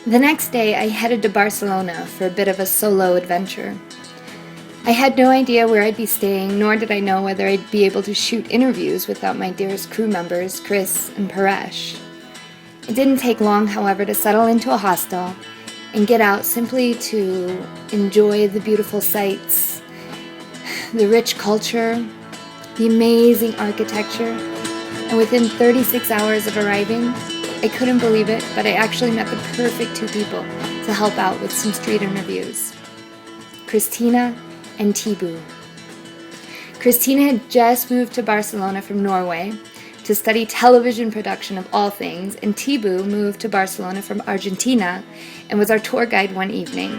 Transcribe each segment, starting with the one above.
The next day, I headed to Barcelona for a bit of a solo adventure. I had no idea where I'd be staying, nor did I know whether I'd be able to shoot interviews without my dearest crew members, Chris and Paresh. It didn't take long, however, to settle into a hostel and get out simply to enjoy the beautiful sights, the rich culture, the amazing architecture, and within 36 hours of arriving, I couldn't believe it, but I actually met the perfect two people to help out with some street interviews. Christina and Thibaut. Christina had just moved to Barcelona from Norway to study television production of all things, and Thibaut moved to Barcelona from Argentina and was our tour guide one evening.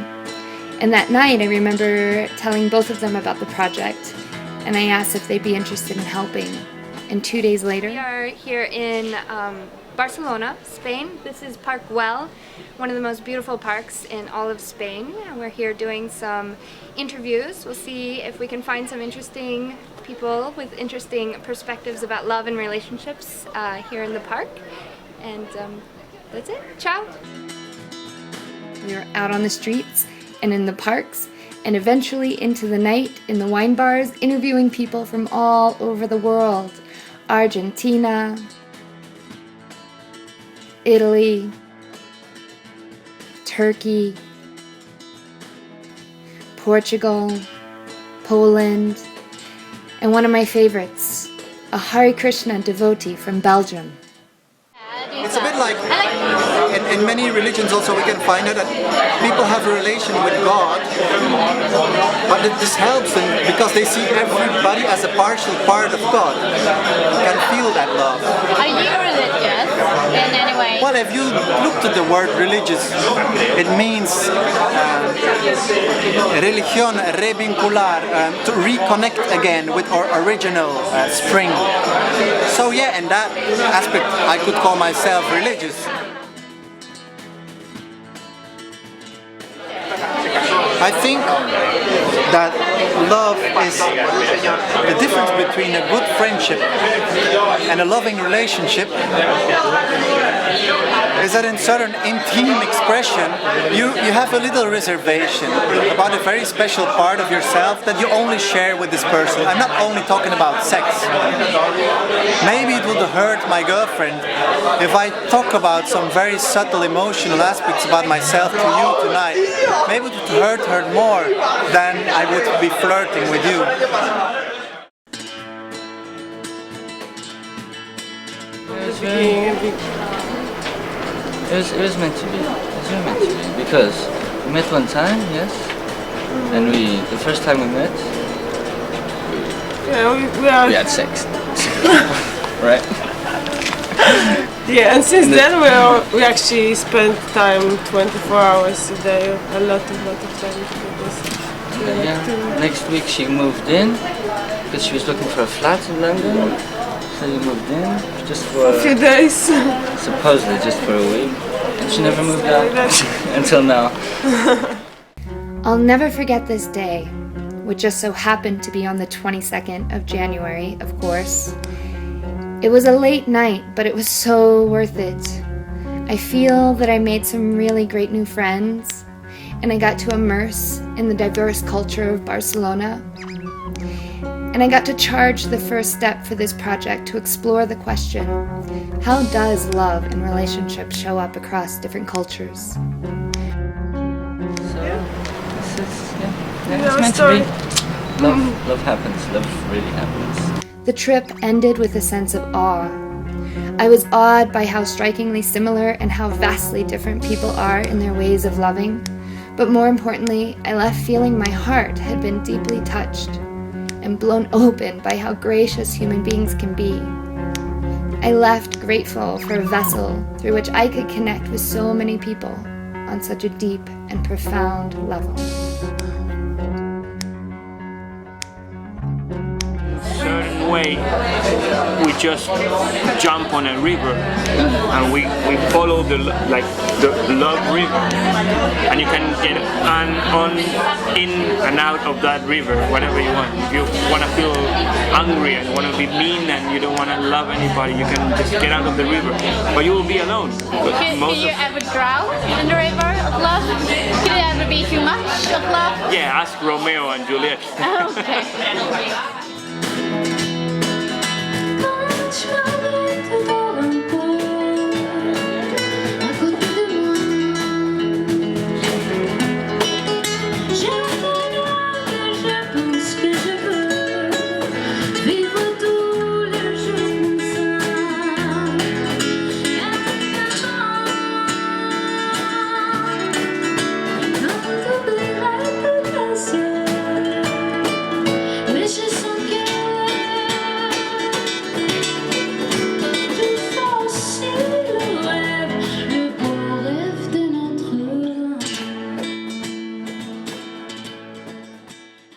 And that night I remember telling both of them about the project, and I asked if they'd be interested in helping. And 2 days later, we are here in Barcelona, Spain. This is Park Güell, one of the most beautiful parks in all of Spain. We're here doing some interviews. We'll see if we can find some interesting people with interesting perspectives about love and relationships here in the park. And that's it. Ciao! We were out on the streets and in the parks and eventually into the night in the wine bars, interviewing people from all over the world. Argentina, Italy, Turkey, Portugal, Poland, and one of my favorites, a Hare Krishna devotee from Belgium. It's a bit like, in many religions also we can find out that people have a relation with God, but this helps them because they see everybody as a partial part of God. You can feel that love. Are you religious in any way? Well, if you looked at the word religious, it means religión, revincular, to reconnect again with our original spring. So yeah, in that aspect I could call myself religious. I think that love is the difference between a good friendship and a loving relationship is that in certain intimate expression you have a little reservation about a very special part of yourself that you only share with this person. I'm not only talking about sex. Maybe it would hurt my girlfriend if I talk about some very subtle emotional aspects about myself to you tonight. Maybe it would hurt her more than I would be flirting with you. It was meant to be. It was meant to be because we met one time, yes, and the first time we met, we had sex, right? Yeah, and since then we actually spent time 24 hours a day, a lot of time together. Next week she moved in because she was looking for a flat in London. So you moved in just for a few days. Supposedly just for a week. And she never moved out until now. I'll never forget this day, which just so happened to be on the 22nd of January, of course. It was a late night, but it was so worth it. I feel that I made some really great new friends, and I got to immerse in the diverse culture of Barcelona. And I got to charge the first step for this project to explore the question, how does love and relationships show up across different cultures? So, it's meant to be. Love happens. Love really happens. The trip ended with a sense of awe. I was awed by how strikingly similar and how vastly different people are in their ways of loving. But more importantly, I left feeling my heart had been deeply touched and blown open by how gracious human beings can be. I left grateful for a vessel through which I could connect with so many people on such a deep and profound level. Certain way, we just jump on a river and we follow the love river, and you can get on in and out of that river whenever you want. If you want to feel angry and want to be mean and you don't want to love anybody, you can just get out of the river, but you will be alone. Could you ever drown in the river of love? Could it ever be too much of love? Yeah, ask Romeo and Juliet. Okay.